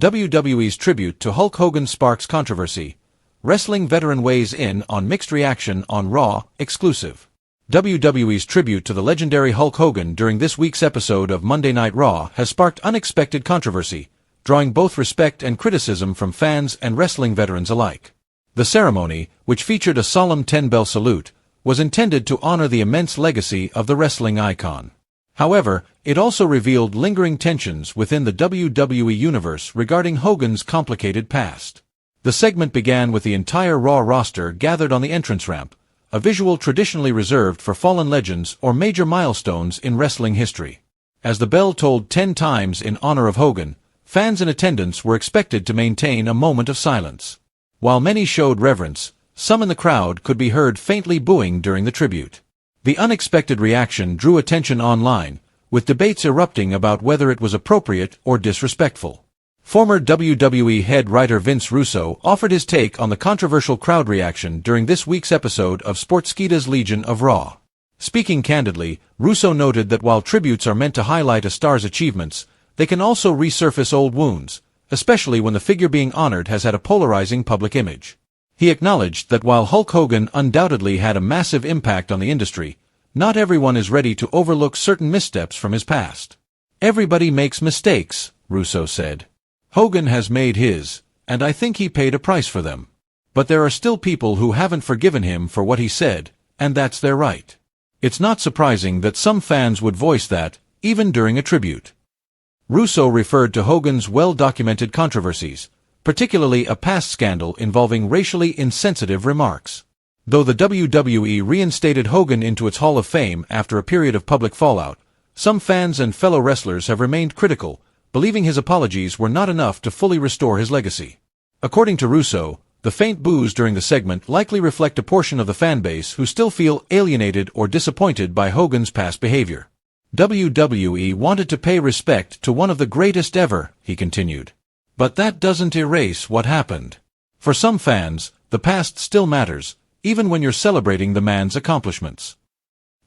WWE's tribute to Hulk Hogan sparks controversy. Wrestling veteran weighs in on mixed reaction on Raw, exclusive. WWE's tribute to the legendary Hulk Hogan during this week's episode of Monday Night Raw has sparked unexpected controversy, drawing both respect and criticism from fans and wrestling veterans alike. The ceremony, which featured a solemn 10-bell salute, was intended to honor the immense legacy of the wrestling icon. However, it also revealed lingering tensions within the WWE universe regarding Hogan's complicated past. The segment began with the entire Raw roster gathered on the entrance ramp, a visual traditionally reserved for fallen legends or major milestones in wrestling history. As the bell tolled 10 times in honor of Hogan, fans in attendance were expected to maintain a moment of silence. While many showed reverence, some in the crowd could be heard faintly booing during the tribute. The unexpected reaction drew attention online, with debates erupting about whether it was appropriate or disrespectful. Former WWE head writer Vince Russo offered his take on the controversial crowd reaction during this week's episode of Sportskeeda's Legion of Raw. Speaking candidly, Russo noted that while tributes are meant to highlight a star's achievements, they can also resurface old wounds, especially when the figure being honored has had a polarizing public image. He acknowledged that while Hulk Hogan undoubtedly had a massive impact on the industry, not everyone is ready to overlook certain missteps from his past. "Everybody makes mistakes," Russo said. "Hogan has made his, and I think he paid a price for them. But there are still people who haven't forgiven him for what he said, and that's their right." It's not surprising that some fans would voice that, even during a tribute. Russo referred to Hogan's well-documented controversies, particularly a past scandal involving racially insensitive remarks. Though the WWE reinstated Hogan into its Hall of Fame after a period of public fallout, some fans and fellow wrestlers have remained critical, believing his apologies were not enough to fully restore his legacy. According to Russo, the faint boos during the segment likely reflect a portion of the fan base who still feel alienated or disappointed by Hogan's past behavior. WWE wanted to pay respect to one of the greatest ever, he continued. But that doesn't erase what happened. For some fans, the past still matters, even when you're celebrating the man's accomplishments.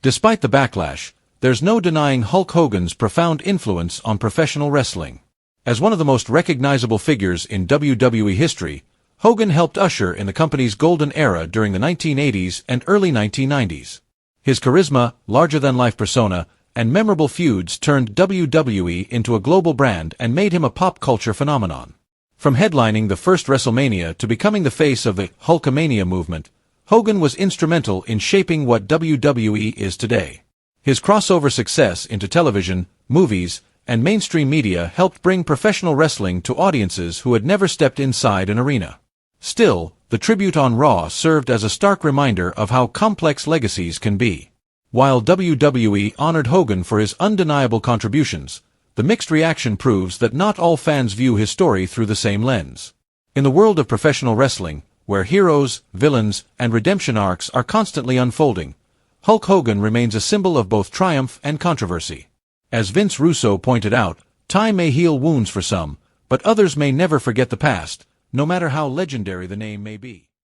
Despite the backlash, there's no denying Hulk Hogan's profound influence on professional wrestling. As one of the most recognizable figures in WWE history, Hogan helped usher in the company's golden era during the 1980s and early 1990s. His charisma, larger-than-life persona, and memorable feuds turned WWE into a global brand and made him a pop culture phenomenon. From headlining the first WrestleMania to becoming the face of the Hulkamania movement, Hogan was instrumental in shaping what WWE is today. His crossover success into television, movies, and mainstream media helped bring professional wrestling to audiences who had never stepped inside an arena. Still, the tribute on Raw served as a stark reminder of how complex legacies can be. While WWE honored Hogan for his undeniable contributions, the mixed reaction proves that not all fans view his story through the same lens. In the world of professional wrestling, where heroes, villains, and redemption arcs are constantly unfolding, Hulk Hogan remains a symbol of both triumph and controversy. As Vince Russo pointed out, time may heal wounds for some, but others may never forget the past, no matter how legendary the name may be.